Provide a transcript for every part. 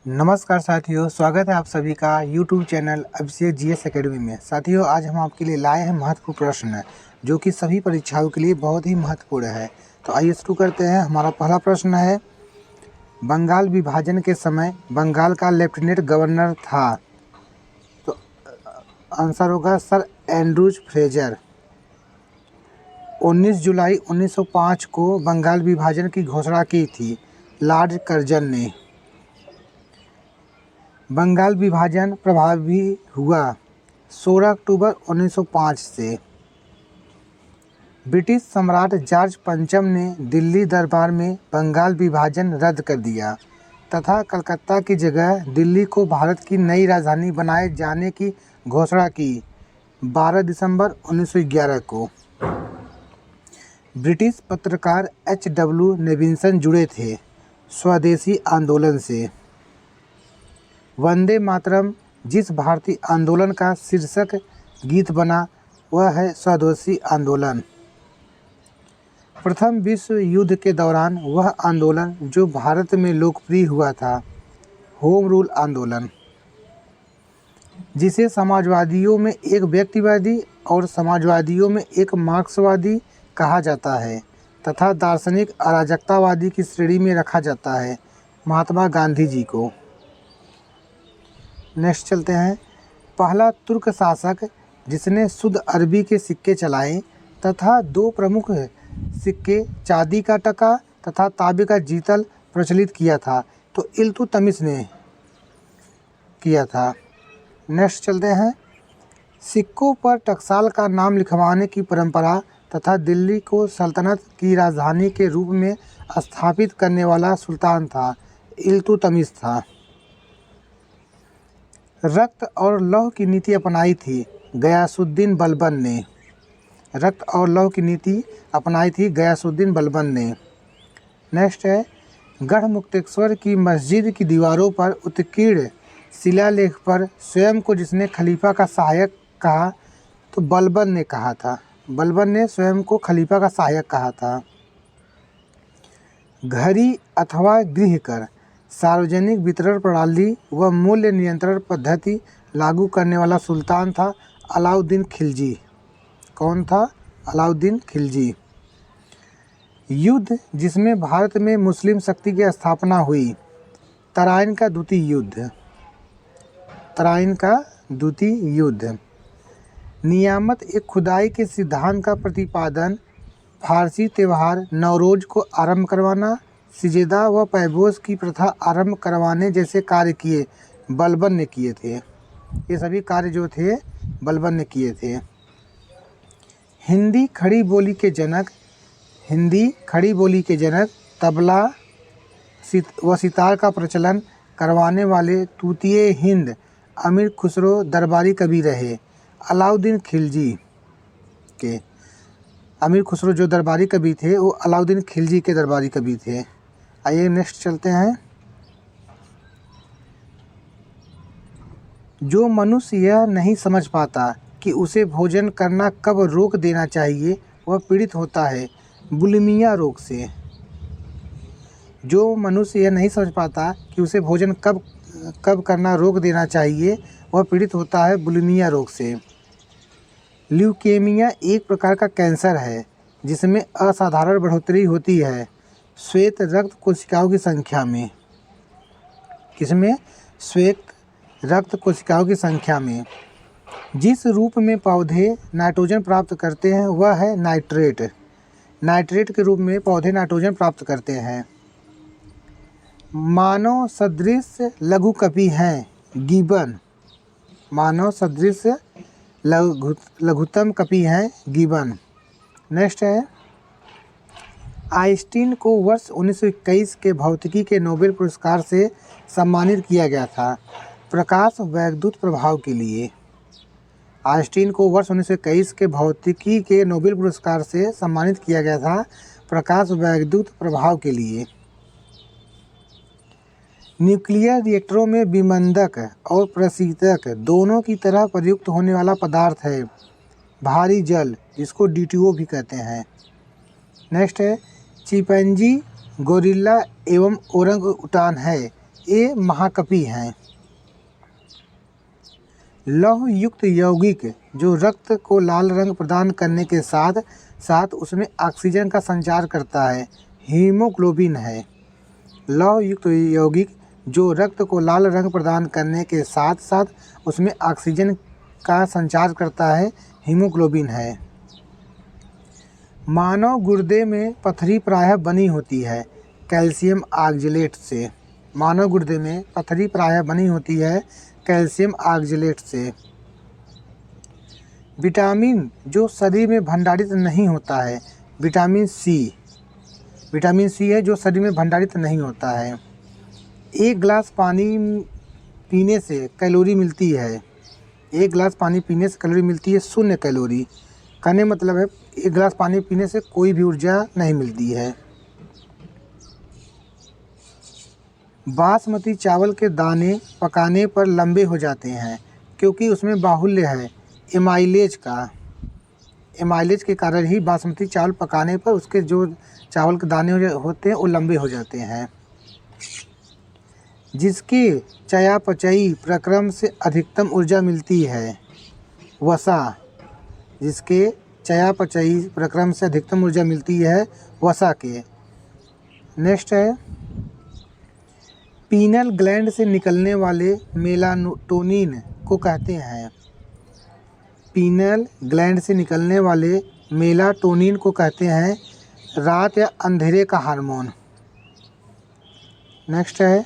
नमस्कार साथियों, स्वागत है आप सभी का YouTube चैनल अभिषेक जीएस एकेडमी में। साथियों, आज हम आपके लिए लाए हैं महत्वपूर्ण प्रश्न जो कि सभी परीक्षाओं के लिए बहुत ही महत्वपूर्ण है। तो आइए शुरू करते हैं। हमारा पहला प्रश्न है, बंगाल विभाजन के समय बंगाल का लेफ्टिनेंट गवर्नर था। तो आंसर होगा सर एंड्रूज फ्रेजर। 19 जुलाई 1905 को बंगाल विभाजन की घोषणा की थी लॉर्ड कर्जन ने। बंगाल विभाजन प्रभावी हुआ 16 अक्टूबर 1905 से। ब्रिटिश सम्राट जॉर्ज पंचम ने दिल्ली दरबार में बंगाल विभाजन रद्द कर दिया तथा कलकत्ता की जगह दिल्ली को भारत की नई राजधानी बनाए जाने की घोषणा की 12 दिसंबर 1911 को। ब्रिटिश पत्रकार H.W. नेविल्सन जुड़े थे स्वदेशी आंदोलन से। वंदे मातरम जिस भारतीय आंदोलन का शीर्षक गीत बना वह है स्वदेशी आंदोलन। प्रथम विश्व युद्ध के दौरान वह आंदोलन जो भारत में लोकप्रिय हुआ था होम रूल आंदोलन, जिसे समाजवादियों में एक व्यक्तिवादी और समाजवादियों में एक मार्क्सवादी कहा जाता है तथा दार्शनिक अराजकतावादी की श्रेणी में रखा जाता है महात्मा गांधी जी को। नेक्स्ट चलते हैं। पहला तुर्क शासक जिसने शुद्ध अरबी के सिक्के चलाए तथा दो प्रमुख सिक्के चांदी का टका तथा तांबे का जीतल प्रचलित किया था तो इल्तुतमिश ने किया था। नेक्स्ट चलते हैं। सिक्कों पर टकसाल का नाम लिखवाने की परंपरा तथा दिल्ली को सल्तनत की राजधानी के रूप में स्थापित करने वाला सुल्तान था इल्तुतमिश था। रक्त और लौह की नीति अपनाई थी गयासुद्दीन बलबन ने। रक्त और लौह की नीति अपनाई थी गयासुद्दीन बलबन ने। नेक्स्ट है, गढ़मुक्तेश्वर की मस्जिद की दीवारों पर उत्कीर्ण शिलालेख पर स्वयं को जिसने खलीफा का सहायक कहा तो बलबन ने कहा था। बलबन ने स्वयं को खलीफा का सहायक कहा था। घड़ी अथवा गृह कर सार्वजनिक वितरण प्रणाली व मूल्य नियंत्रण पद्धति लागू करने वाला सुल्तान था अलाउद्दीन खिलजी। कौन था? अलाउद्दीन खिलजी। युद्ध जिसमें भारत में मुस्लिम शक्ति की स्थापना हुई तराइन का द्वितीय युद्ध। तराइन का द्वितीय युद्ध। नियामत एक खुदाई के सिद्धांत का प्रतिपादन फारसी त्यौहार नवरोज को आरंभ करवाना सिजेदा व पैबोस की प्रथा आरंभ करवाने जैसे कार्य किए बलबन ने किए थे। ये सभी कार्य जो थे बलबन ने किए थे। हिंदी खड़ी बोली के जनक तबला व सितार का प्रचलन करवाने वाले तूतीय हिंद अमीर खुसरो दरबारी कवि रहे अलाउद्दीन खिलजी के। अमीर खुसरो जो दरबारी कवि थे वो अलाउद्दीन खिलजी के दरबारी कवि थे। आइए नेक्स्ट चलते हैं। जो मनुष्य यह नहीं समझ पाता कि उसे भोजन करना कब रोक देना चाहिए वह पीड़ित होता है बुलिमिया रोग से। जो मनुष्य यह नहीं समझ पाता कि उसे भोजन कब करना रोक देना चाहिए वह पीड़ित होता है बुलिमिया रोग से। ल्यूकेमिया एक प्रकार का कैंसर है जिसमें असाधारण बढ़ोतरी होती है श्वेत रक्त कोशिकाओं की संख्या में। किसमें? श्वेत रक्त कोशिकाओं की संख्या में। जिस रूप में पौधे नाइट्रोजन प्राप्त करते हैं वह है नाइट्रेट। नाइट्रेट के रूप में पौधे नाइट्रोजन प्राप्त करते हैं। मानव सदृश लघुकवि हैं गिबन। मानव सदृश लघुतम कवि हैं गिबन। नेक्स्ट है, आइंस्टीन को वर्ष 1921 के भौतिकी के नोबेल पुरस्कार से सम्मानित किया गया था प्रकाश वैद्युत प्रभाव के लिए। आइंस्टीन को वर्ष 1921 के भौतिकी के नोबेल पुरस्कार से सम्मानित किया गया था प्रकाश वैद्युत प्रभाव के लिए। न्यूक्लियर रिएक्टरों में विमंदक और प्रशीतक दोनों की तरह प्रयुक्त होने वाला पदार्थ है भारी जल, जिसको D2O भी कहते हैं। नेक्स्ट है, चिंपैंजी गोरिल्ला एवं ओरंग उटान है ये महाकपि हैं। लौह युक्त यौगिक जो रक्त को लाल रंग प्रदान करने के साथ साथ उसमें ऑक्सीजन का संचार करता है, हीमोग्लोबिन है। लौह युक्त यौगिक जो रक्त को लाल रंग प्रदान करने के साथ साथ उसमें ऑक्सीजन का संचार करता है, हीमोग्लोबिन है। मानव गुर्दे में पथरी प्रायः बनी होती है कैल्शियम ऑक्जेलेट से। मानव गुर्दे में पथरी प्रायः बनी होती है कैल्शियम ऑक्जेलेट से। विटामिन जो शरीर में भंडारित नहीं होता है, विटामिन सी है जो शरीर में भंडारित नहीं होता है। एक गिलास पानी पीने से कैलोरी मिलती है, एक गिलास पानी पीने से कैलोरी मिलती है 0 कैलोरी। कहने मतलब है एक गिलास पानी पीने से कोई भी ऊर्जा नहीं मिलती है। बासमती चावल के दाने पकाने पर लंबे हो जाते हैं क्योंकि उसमें बाहुल्य है एमाइलेज का। एमाइलेज के कारण ही बासमती चावल पकाने पर उसके जो चावल के दाने होते हैं वो लंबे हो जाते हैं। जिसके चयापचयी प्रक्रम से अधिकतम ऊर्जा मिलती है, वसा। जिसके चयापचयी प्रक्रम से अधिकतम ऊर्जा मिलती है, वसा के। नेक्स्ट है पीनल ग्लैंड से निकलने वाले मेलाटोनिन को कहते हैं। पीनल ग्लैंड से निकलने वाले मेलाटोनिन को कहते हैं रात या अंधेरे का हार्मोन। नेक्स्ट है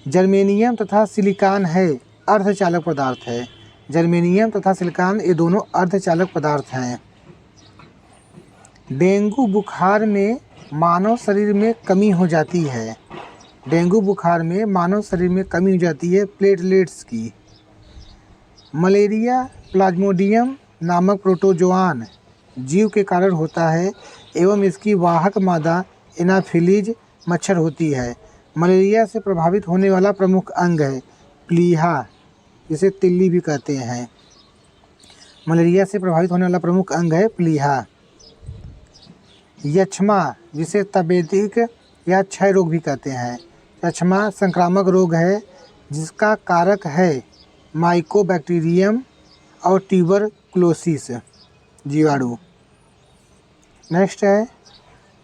जर्मेनियम तथा सिलिकॉन है अर्धचालक पदार्थ है। जर्मेनियम तथा सिलिकॉन ये दोनों अर्धचालक पदार्थ हैं। डेंगू बुखार में मानव शरीर में कमी हो जाती है। डेंगू बुखार में मानव शरीर में कमी हो जाती है प्लेटलेट्स की। मलेरिया प्लाज्मोडियम नामक प्रोटोजोआन जीव के कारण होता है एवं इसकी वाहक मादा एनाफिलीज मच्छर होती है। मलेरिया से प्रभावित होने वाला प्रमुख अंग है प्लीहा, जिसे तिल्ली भी कहते हैं। मलेरिया से प्रभावित होने वाला प्रमुख अंग है प्लीहा। यक्ष्मा जिसे तपेदिक या क्षय रोग भी कहते हैं। यक्ष्मा संक्रामक रोग है जिसका कारक है माइकोबैक्टीरियम और ट्यूबरकुलोसिस जीवाणु। नेक्स्ट है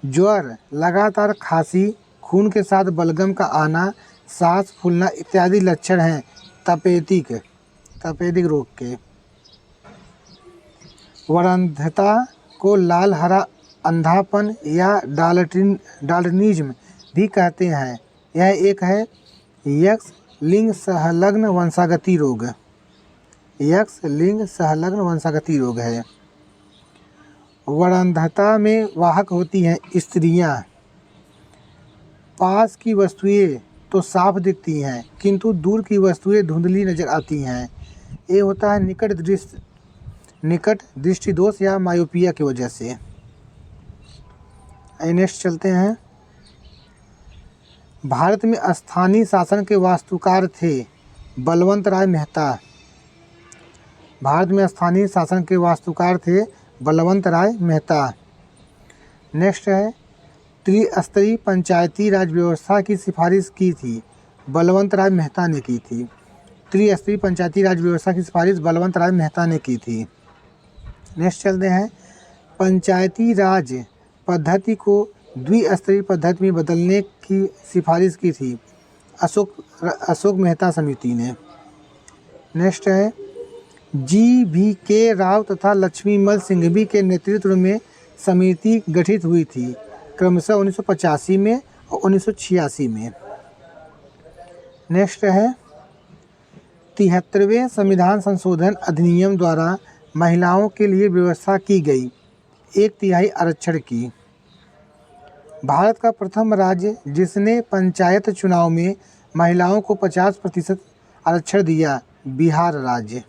ज्वर, लगातार खांसी, खून के साथ बलगम का आना, सांस फूलना इत्यादि लक्षण हैं तपेदिक रोग के। वरांधता को लाल हरा अंधापन या डाल्टनिज्म भी कहते हैं। यह एक है यक्स लिंग सहलग्न वंशागति रोग। यक्स लिंग सहलग्न वंशागति रोग है। वरांधता में वाहक होती हैं स्त्रियां। पास की वस्तुएं तो साफ दिखती हैं किंतु दूर की वस्तुएं धुंधली नजर आती हैं। ये होता है निकट दृष्टि दोष या मायोपिया की वजह से। नेक्स्ट चलते हैं। भारत में स्थानीय शासन के वास्तुकार थे बलवंत राय मेहता। भारत में स्थानीय शासन के वास्तुकार थे बलवंत राय मेहता। नेक्स्ट है त्रिस्तरीय पंचायती राज व्यवस्था की सिफारिश की थी बलवंत राय मेहता ने की थी। त्रिस्तरीय पंचायती राज व्यवस्था की सिफारिश बलवंत राय मेहता ने की थी। नेक्स्ट चलते हैं। पंचायती राज पद्धति को द्विस्तरीय पद्धति में बदलने की सिफारिश की थी अशोक मेहता समिति ने। नेक्स्ट है GVK राव तथा लक्ष्मीमल सिंघवी के नेतृत्व में समिति गठित हुई थी क्रमशः 1985 में और 1986 में। नेक्स्ट है 73वें संविधान संशोधन अधिनियम द्वारा महिलाओं के लिए व्यवस्था की गई 1/3 आरक्षण की। भारत का प्रथम राज्य जिसने पंचायत चुनाव में महिलाओं को 50% आरक्षण दिया बिहार राज्य।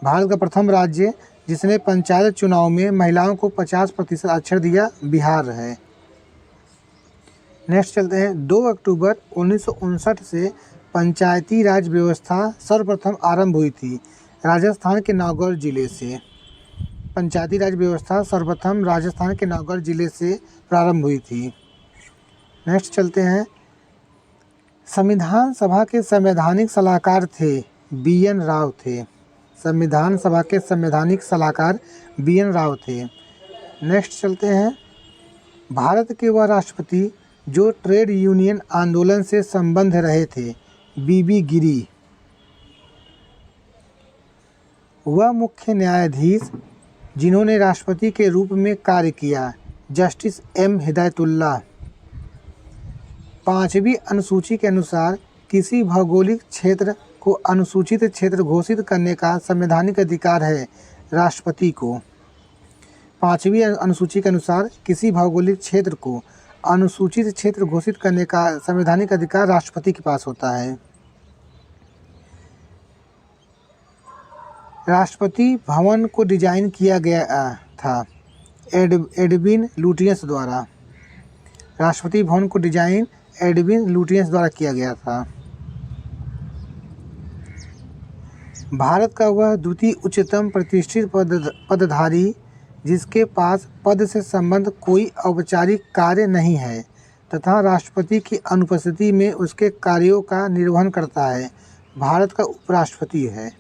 भारत का प्रथम राज्य जिसने पंचायत चुनाव में महिलाओं को 50% आरक्षण दिया बिहार है। नेक्स्ट चलते हैं। 2 अक्टूबर 1959 से पंचायती राज व्यवस्था सर्वप्रथम आरंभ हुई थी राजस्थान के नौगढ़ जिले से। पंचायती राज व्यवस्था सर्वप्रथम राजस्थान के नौगढ़ जिले से प्रारंभ हुई थी। नेक्स्ट चलते हैं। संविधान सभा के संवैधानिक सलाहकार थे BN राव थे। संविधान सभा के संवैधानिक सलाहकार BN राव थे। नेक्स्ट चलते हैं। भारत के वह राष्ट्रपति जो ट्रेड यूनियन आंदोलन से संबंध रहे थे BB गिरी। वह मुख्य न्यायाधीश जिन्होंने राष्ट्रपति के रूप में कार्य किया जस्टिस M हिदायतुल्लाह। 5वीं अनुसूची के अनुसार किसी भौगोलिक क्षेत्र को अनुसूचित क्षेत्र घोषित करने का संवैधानिक अधिकार है राष्ट्रपति को। 5वीं अनुसूची के अनुसार किसी भौगोलिक क्षेत्र को अनुसूचित क्षेत्र घोषित करने का संवैधानिक अधिकार राष्ट्रपति के पास होता है। राष्ट्रपति भवन को डिजाइन किया गया था एडविन लुटियंस द्वारा। राष्ट्रपति भवन को डिजाइन एडविन लुटियंस द्वारा किया गया था। भारत का वह द्वितीय उच्चतम प्रतिष्ठित पदधारी जिसके पास पद से संबंध कोई औपचारिक कार्य नहीं है तथा राष्ट्रपति की अनुपस्थिति में उसके कार्यों का निर्वहन करता है, भारत का उपराष्ट्रपति है।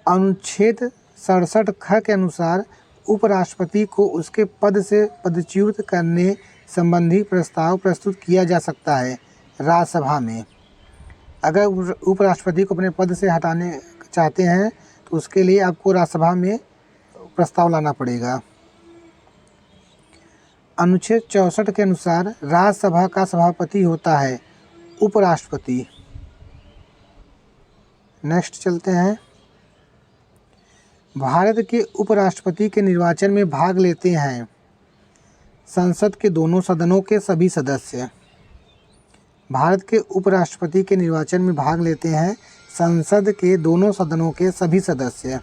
अनुच्छेद 67 ख के अनुसार उपराष्ट्रपति को उसके पद से पदच्युत करने संबंधी प्रस्ताव प्रस्तुत किया जा सकता है राज्यसभा में। अगर उपराष्ट्रपति को अपने पद से हटाने चाहते हैं तो उसके लिए आपको राज्यसभा में प्रस्ताव लाना पड़ेगा। अनुच्छेद 64 के अनुसार राज्यसभा का सभापति होता है उपराष्ट्रपति। नेक्स्ट चलते हैं। भारत के उपराष्ट्रपति के निर्वाचन में भाग लेते हैं संसद के दोनों सदनों के सभी सदस्य। भारत के उपराष्ट्रपति के निर्वाचन में भाग लेते हैं संसद के दोनों सदनों के सभी सदस्य।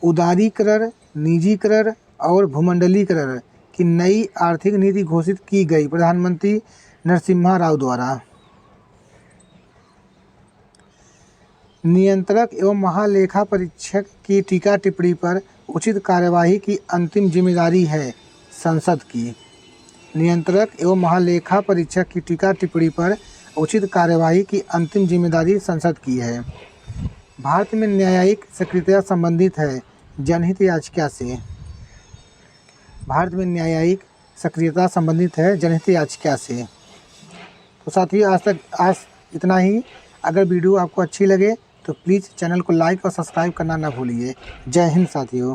उदारीकरण, निजीकरण और भूमंडलीकरण की नई आर्थिक नीति घोषित की गई प्रधानमंत्री नरसिम्हा राव द्वारा। नियंत्रक एवं महालेखा परीक्षक की टीका टिप्पणी पर उचित कार्यवाही की अंतिम जिम्मेदारी है संसद की। नियंत्रक एवं महालेखा परीक्षक की टीका टिप्पणी पर उचित कार्यवाही की अंतिम जिम्मेदारी संसद की है। भारत में न्यायिक सक्रियता संबंधित है जनहित याचिका से। भारत में न्यायिक सक्रियता संबंधित है जनहित याचिका से। तो साथियों आज इतना ही। अगर वीडियो आपको अच्छी लगे तो प्लीज़ चैनल को लाइक और सब्सक्राइब करना ना भूलिए। जय हिंद साथियों।